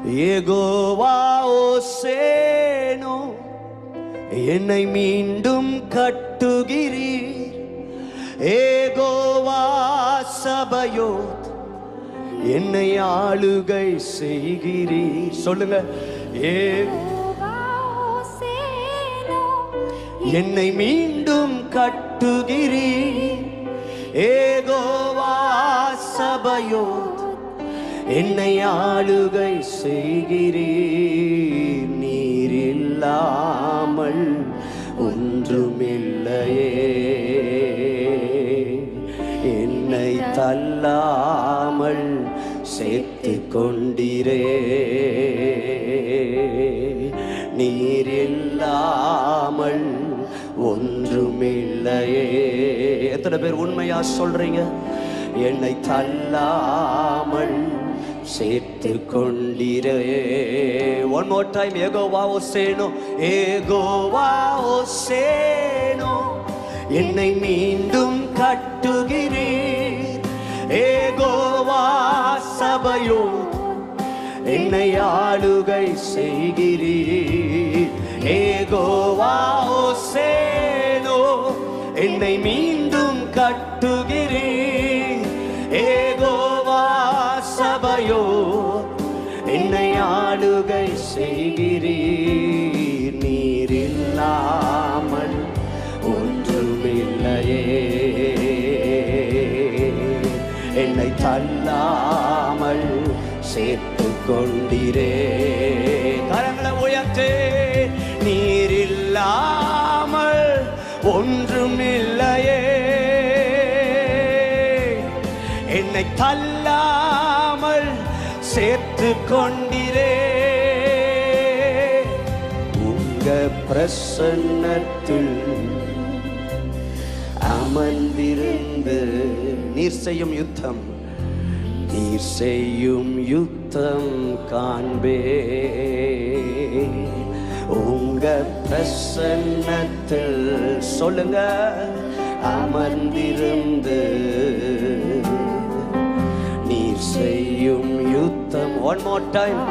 யெகோவா ஓசேனோ, என்னை மீண்டும் கட்டுகிறீர். யெகோவா சபயோத், என்னை ஆளுகை செய்கிறீர். சொல்லுங்க. என்னை மீண்டும் கட்டுகிறீர். யெகோவா சபயோத், என்னை ஆளுகை செய்கிறீர். நீர் இல்லாமல் ஒன்றுமில்லையே, என்னை தள்ளாமல் சேர்த்து கொண்டிரே. நீர் இல்லாமல் ஒன்றுமில்லையே. எத்தனை பேர் உண்மையா சொல்றீங்க? என்னை தள்ளாமல் சேர்த்து கொண்டிரே. One more time. யெகோவா ஓசேனோ, யெகோவா ஓசேனோ, என்னை மீண்டும் கட்டுகிறீர். யெகோவா சபயோத், என்னை ஆளுகை செய்கிறீர். யெகோவா ஓசேனோ, என்னை மீண்டும் கட்டுகிறீர். யெகோவா சபயோத், என்னை ஆளுகை செய்கிறீர். நீர் இல்லாமல் ஒன்றுமில்லையே, என்னை தள்ளாமல் சேர்த்து கொண்டிரே. கரங்களை உயர்த்தே. நீர் இல்லாமல் ஒன்றுமில்லையே, என்னை தள்ளாமல் சேர்த்து கொண்டிரே. உங்க பிரசன்னத்தில் அமர்ந்திருந்து நீர் செய்யும் யுத்தம், நீர் செய்யும் யுத்தம் காண்பே. உங்க பிரசன்னத்தில் சொல்லுங்க, அமர்ந்திருந்து நீர் செய்யும் யுத்தம். One more time.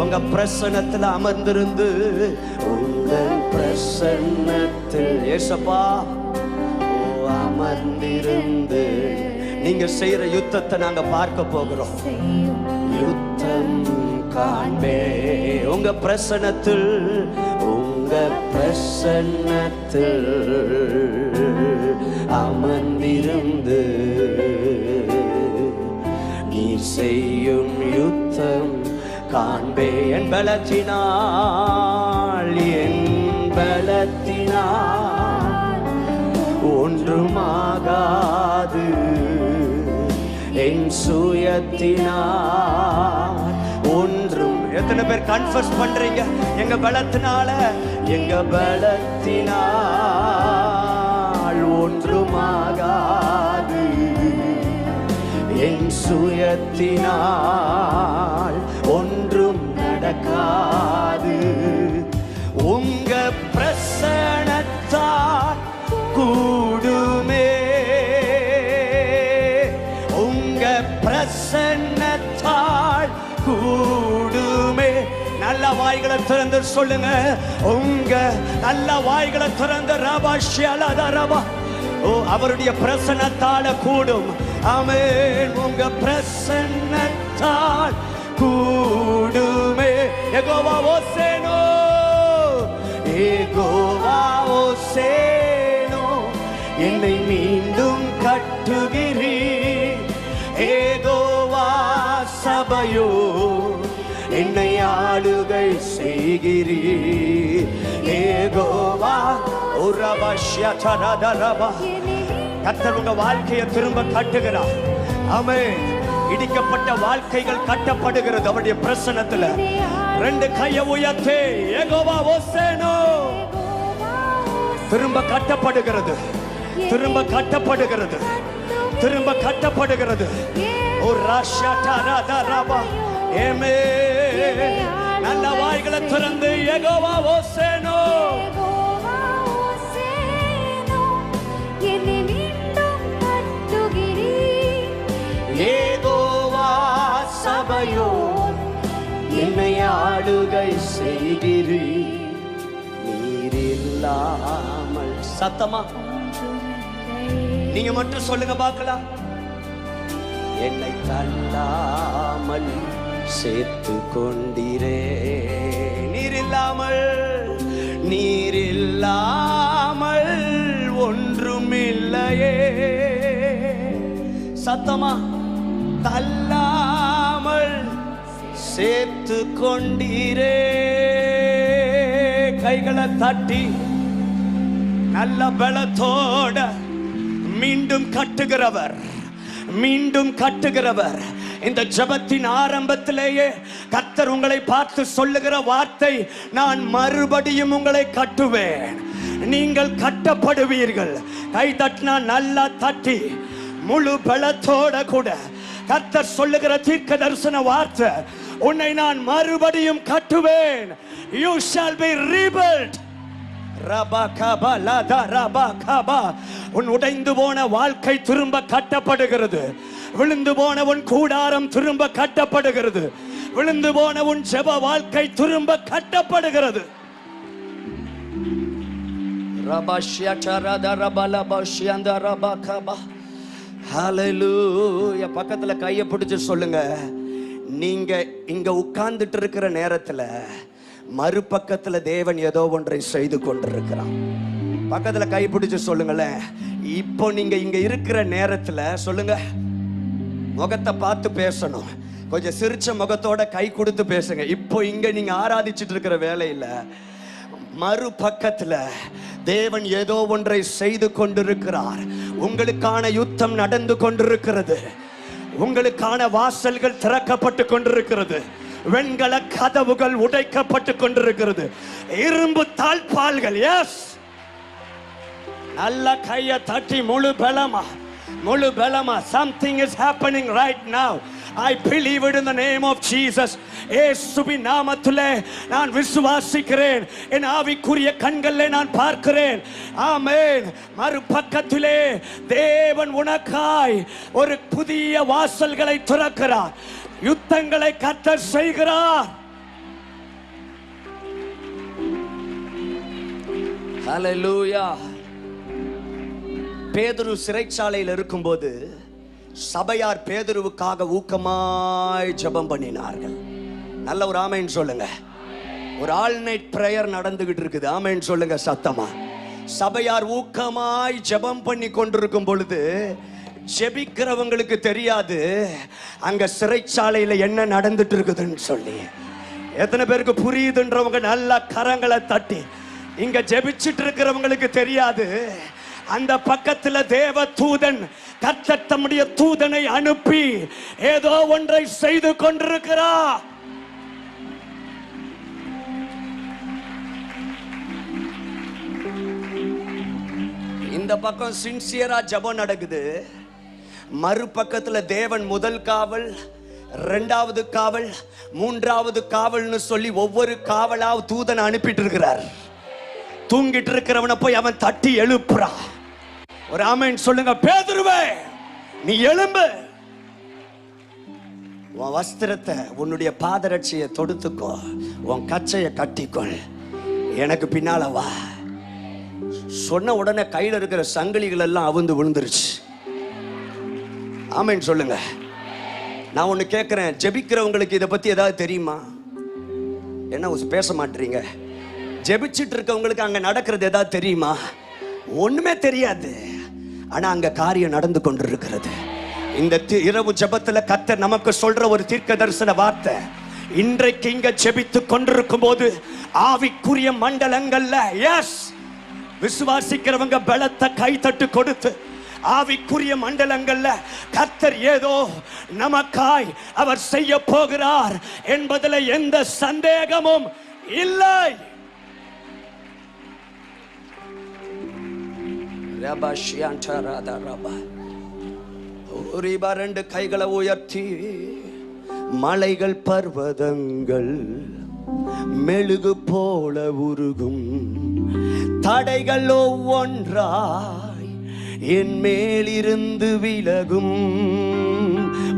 உங்க பிரசன்னத்தில் அமர்ந்திருந்து, உங்க பிரசன்னத்தில் ஏசப்பா அமர்ந்திருந்து நீங்க செய்யற யுத்தத்தை நாங்க பார்க்க போகிறோம். யுத்தம் காண்பே. உங்க பிரசன்னத்தில், உங்க பிரசன்னத்தில் அமர்ந்திருந்து நீர் செய்யும் யுத்தம் காண்பே. என் பலத்தினால், என் பலத்தினால் ஒன்றுமாகாது, என் சுயத்தினால் ஒன்றும். எத்தனை பேர் கன்ஃபஸ் பண்றீங்க? எங்க பலத்தினால, எங்க பலத்தினால் ஒன்றுமாகாது, என் சுயத்தினால் ஒன்றும் நடக்காது. உங்க பிரசன்னத்தால் கூடுமே, உங்க பிரசன்னத்தால் கூடுமே. நல்ல வாய்களை திறந்து சொல்லுங்க. உங்க நல்ல வாய்களை திறந்து ரபா ஷியலதா ரபா. ஓ, அவருடைய பிரசன்னத்தால கூடும். ஆமென். உங்க பிரசன்னத்தால் கூடுமே. யெகோவா ஓசேனோ, யெகோவா ஓசேனோ, என்னை மீண்டும் கட்டுகிறீர். யெகோவா சபையோ, என்னை ஆளுகை செய்கிறீர். யெகோவா உரபஷ்யதரதரபா. கர்த்தர் உங்க வாழ்க்கையை திரும்ப கட்டுகிறார். ஆமென். இடிக்கப்பட்ட வாழ்க்கைகள் கட்டப்படுகிறது அவருடைய பிரசன்னத்துல. ரெண்டு கையை உயர்த்தி யெகோவா ஓசேனோ, திரும்ப கட்டப்படுகிறது, திரும்ப கட்டப்படுகிறது, திரும்ப கட்டப்படுகிறது. ஓ ராஷாடரதரபா. ஆமென். நல்ல வாய்களை திறந்து யெகோவா ஓசேனோ, யெகோவா சபையோ, என்னை ஆளுகை செய்கிறீர். நீர் இல்லாமல் சத்தமா நீங்க மட்டும் சொல்லுங்க பார்க்கலாம். என்னை தள்ளாமல் சேர்த்து கொண்டீரே. நீர் இல்லாமல் ஒன்றுமில்லையே. சத்தமா தள்ளாமல் சேர்த்து கொண்டீரே. கைகளை தட்டி நல்ல பலத்தோட மீண்டும் கட்டுகிறவர், மீண்டும் கட்டுகிறவர். இந்த ஜெபத்தின் ஆரம்பத்திலேயே கர்த்தர் உங்களை பார்த்து சொல்லுகிற வார்த்தை, நான் மறுபடியும் உங்களை கட்டுவேன், நீங்கள் கட்டப்படுவீர்கள். கை தட்டினா நல்லா தட்டி முழு பலத்தோட கூட கர்த்தர் சொல்லுகிற தீர்க்க தரிசன வார்த்தை, உன்னை நான் மறுபடியும் கட்டுவேன். You shall be rebuilt. உன் உடைந்து போன வாழ்க்கை திரும்ப கட்டப்படுகிறது. விழுந்து போன உன் கூடாரம் திரும்ப கட்டப்படுகிறது. விழுந்து போன உன் ஜெப வாழ்க்கை திரும்ப கட்டப்படுகிறது. ஹல்லேலூயா. பக்கத்துல கையை பிடிச்சு சொல்லுங்க, நீங்க இங்க உட்கார்ந்துட்டு இருக்கிற நேரத்துல மறுபக்கத்துல தேவன் ஏதோ ஒன்றை செய்து கொண்டிருக்கிறான். பக்கத்துல கை பிடிச்சு சொல்லுங்களேன், இப்போ நீங்க இங்க இருக்கிற நேரத்துல சொல்லுங்க, முகத்தை பார்த்து பேசணும். கொஞ்சம் சிரிச்ச முகத்தோட கை கொடுத்து பேசுங்க. இப்போ இங்க நீங்க ஆராதிச்சுட்டு இருக்கிற வேலையில மறுபக்கத்துல தேவன் ஏதோ ஒன்றை செய்து கொண்டிருக்கிறார். உங்களுக்கான யுத்தம் நடந்து கொண்டிருக்கிறது. உங்களுக்கான வாசல்கள் திறக்கப்பட்டு கொண்டிருக்கிறது. வெண்கல கதவுகள் உடைக்கப்பட்டு கொண்டிருக்கிறது. இரும்பு தாழ்பால்கள், எஸ், நல்ல கையை தட்டி முழு பலமா something is happening right now. I believe it in the name of Jesus. இயேசுவின் நாமத்திலே நான் விசுவாசிக்கிறேன். என் ஆவிக்குரிய கண்களிலே நான் பார்க்கிறேன். ஆமென். மறுபக்கத்திலே தேவன் உனக்காய் ஒரு புதிய வாசல்களை திறக்கிறார். யுத்தங்களை கர்த்தர் செய்கிறார். ஹல்லேலூயா. பேதுரு சிறைச்சாலையில் இருக்கும்போது சபையார் பேதுருவுக்காக ஊக்கமாய் ஜெபம் பண்ணினார்கள். நல்ல ஒரு ஆமென் சொல்லுங்க. ஒரு ஆல் நைட் பிரேயர் நடந்துகிட்டு இருக்குது. ஆமென் சொல்லுங்க சத்தமா. சபையார் ஊக்கமாய் ஜெபம் பண்ணி கொண்டிருக்கும் பொழுது ஜெபிக்கிறவங்களுக்கு தெரியாது அங்க சிறைச்சாலையில என்ன நடந்துட்டு இருக்குதுன்னு சொல்லி. எத்தனை பேருக்கு புரியுதுன்றவங்க நல்லா கரங்களை தட்டி. இங்க ஜெபிச்சிட்டு இருக்கிறவங்களுக்கு தெரியாது அந்த பக்கத்துல தேவ தூதன் கர்த்தர் தம்முடைய தூதனை அனுப்பி ஏதோ ஒன்றை செய்து கொண்டிருக்கிறார். இந்த பக்கம் சின்சியரா ஜெபம் நடக்குது. மறுபக்கத்துல தேவன் முதல் காவல், இரண்டாவது காவல், மூன்றாவது காவல்னு சொல்லி ஒவ்வொரு காவலாவது தூதனை அனுப்பிட்டு இருக்கிறார். தூங்கிட்டு இருக்கிறவனை போய் அவன் தட்டி எழுப்புறான். ஒரு ஆமென் சொல்லுங்க. பேதுருவே, நீ எழும்பு, உன் வஸ்திரத்தை உன்னுடைய பாதரட்சியை தொடுத்துக்கோ, உன் கச்சையை கட்டிக்கொள், எனக்கு பின்னால வா. சொன்ன உடனே கையில் இருக்கிற சங்கிலிகள் எல்லாம் அவுந்து விழுந்துருச்சு. ஆமென் சொல்லுங்க. நான் ஒன்று கேட்குறேன், ஜெபிக்கிறவங்களுக்கு இதை பற்றி ஏதாவது தெரியுமா? என்ன பேச மாட்டீங்க? ஜெபிச்சுட்டு இருக்கவங்களுக்கு அங்கே நடக்கிறது ஏதாவது தெரியுமா? ஒன்றுமே தெரியாது. ஆனால் அங்கே காரியம் நடந்து கொண்டிருக்கிறது. இந்த இரவு ஜெபத்தில் கர்த்தர் நமக்கு சொல்ற ஒரு தீர்க்க தரிசன வார்த்தை, இன்றைக்கு இங்க ஜெபித்து கொண்டிருக்கும் போது ஆவிக்குரிய மண்டலங்கள்ல எஸ் விசுவாசிக்கிறவங்க பலத்தை கைத்தட்டு கொடுத்து ஆவிக்குரிய மண்டலங்கள்ல கர்த்தர் ஏதோ நமக்காய் அவர் செய்ய போகிறார் என்பதில் எந்த சந்தேகமும் இல்லை. ரெண்டு கைகளை உயர்த்தி மலைகள் பர்வதங்கள் மெழுகு போல உருகும், தடைகள் ஒவ்வொன்றாய் என் மேலிருந்து விலகும்.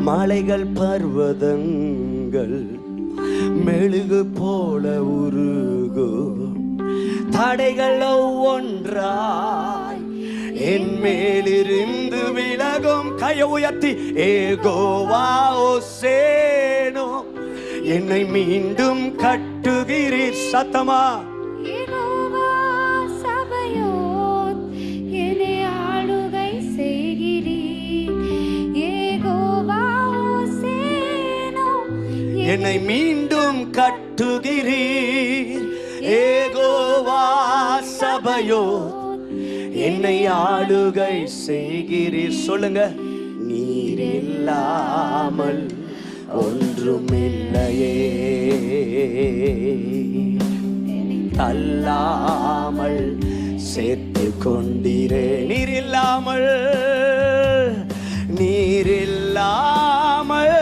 மலைகள் பர்வதங்கள் மெழுகு போல உருகும். தடைகள் ஒவ்வொன்றாய் என் மேலிருந்து விலகும். கையை உயர்த்தி ஏகோவா ஓசேனோ என்னை மீண்டும் கட்டுகிறீர். சத்தமா யெகோவா சபையோத் என்னை ஆளுகை செய்கிறீர். யெகோவா ஓசேனோ என்னை மீண்டும் கட்டுகிறீர். ஏகோவா சபையோத் என்னை ஆளுகை செய்கிறீர். சொல்லுங்க. நீர் இல்லாமல் ஒன்றுமில்லையே, தள்ளாமல் சேர்த்து கொண்டீரே. நீர் இல்லாமல், நீர் இல்லாமல்.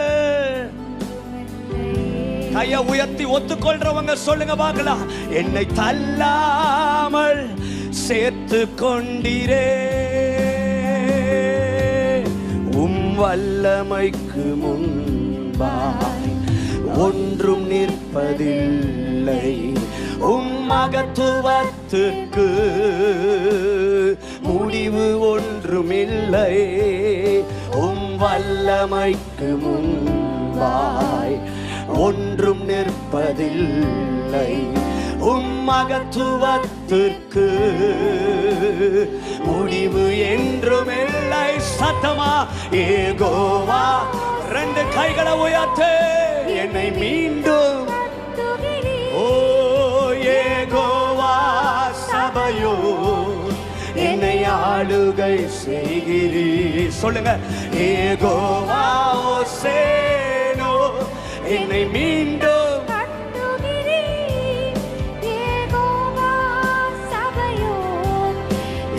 கையை உயர்த்தி ஒத்துக்கொள்றவங்க சொல்லுங்க பார்க்கலாம். என்னை தள்ளாமல் சேர்த்து கொண்டீரே. வல்லமைக்கு முன்பாய் ஒன்றும் நிற்பதில்லை. மகத்துவத்துக்கு முடிவு ஒன்றுமில்லை. வல்லமைக்கு முன்பாய் ஒன்றும் நிற்பதில்லை. மகத்துவத்திற்கு முடிவு என்றுமில்லை. சத்தமா ஏகோவா. ரெண்டு கைகளை உயர்த்து. என்னை மீண்டும் ஓ ஏகோவா சபையோ என்னை ஆளுகை செய்கிறீர். சொல்லுங்க. ஏகோவா ஓசேனோ என்னை மீண்டும்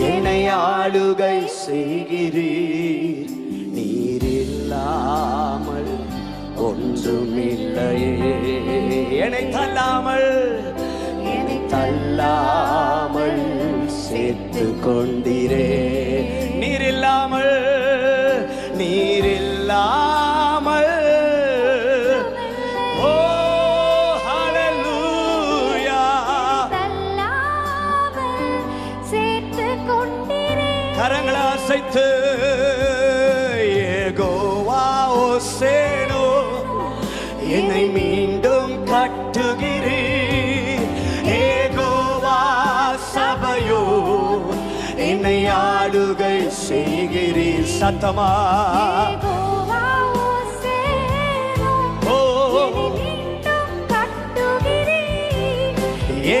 என்னை ஆளுகை செய்கிறீர். நீர் இல்லாமல் ஒன்றுமில்லையே. என்னை தள்ளாமல், என்னை தள்ளாமல் சேர்த்து கொண்டீரே. நீர் இல்லாமல், நீர் இல்லாமல். ஓ ஹல்லேலூயா. கரங்களை அசைத்து ஏகோவா ஓசேனோ என்னை மீண்டும் கட்டுகிறீர். ஏகோவா சபையோ என்னை ஆளுகை செய்கிறீர். சத்தமா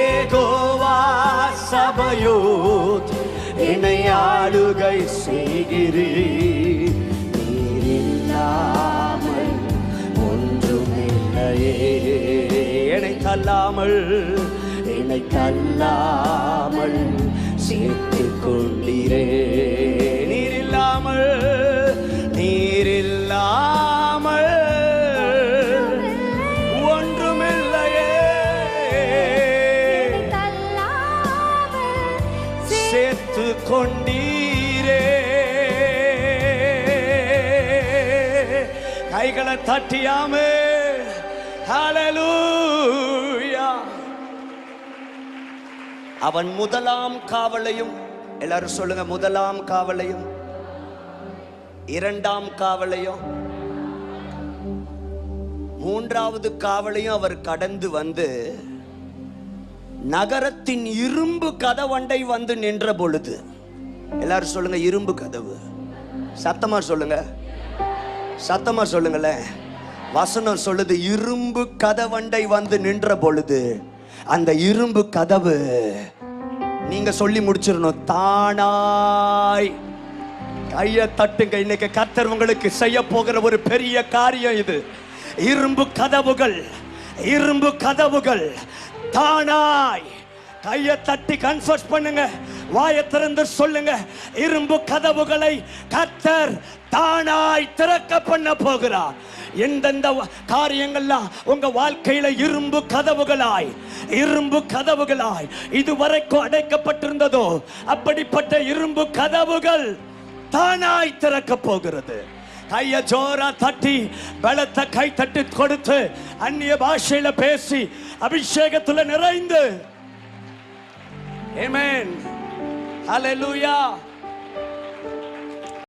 ஏகோவா சபையோ என்னை ஆளுகை செய்கிறீர். நீர் இல்லாமல் ஒன்றுமில்லையே. என்னை தள்ளாமல், என்னை தள்ளாமல் சேர்த்து கொண்டீரே. நீர் இல்லாமல், நீர் இல்லாமல் ஒன்றுமில்லையே. சேர்த்து கொண்டீரே. கைகளை தட்டியாமே. ஹல்லேலூயா. அவன் முதலாம் காவலையும், எல்லாரும் சொல்லுங்க, முதலாம் காவலையும் இரண்டாம் காவலையும் மூன்றாவது காவலையும் அவர் கடந்து வந்து நகரத்தின் இரும்பு கதவண்டை வந்து நின்ற பொழுது, எல்லாரும் சொல்லுங்க இரும்பு கதவு. சத்தமா சொல்லுங்க, சத்தமா சொல்லுங்களேன். வசனம் சொல்லுது இரும்பு கதவண்டை வந்து நின்ற பொழுது அந்த இரும்பு கதவு, நீங்க சொல்லி முடிச்சிடணும், தானாய். கையை தட்டுங்க. இன்னைக்கு கர்த்தர் உங்களுக்கு செய்ய போகிற ஒரு பெரிய காரியம் இது. இரும்பு கதவுகள், இரும்பு கதவுகள் தானாய். கையை தட்டி கன்ஃபர்ஸ் பண்ணுங்க, வாயை திறந்து சொல்லுங்க, இரும்பு கதவுகளை கர்த்தர் தானாய் திறக்க பண்ண போகிறார். எந்தெந்த காரியங்கள்லாம் உங்க வாழ்க்கையில இரும்பு கதவுகளாய், இரும்பு கதவுகளாய் இதுவரைக்கும் அடைக்கப்பட்டிருந்ததோ அப்படிப்பட்ட இரும்பு கதவுகள் தானாய் திறக்க போகிறது. கைய ஜோரா தட்டி பலத்த கை தட்டி கொடுத்து அந்நிய பாஷையில பேசி அபிஷேகத்துல நிறைந்து ஆமென். ஹல்லேலூயா.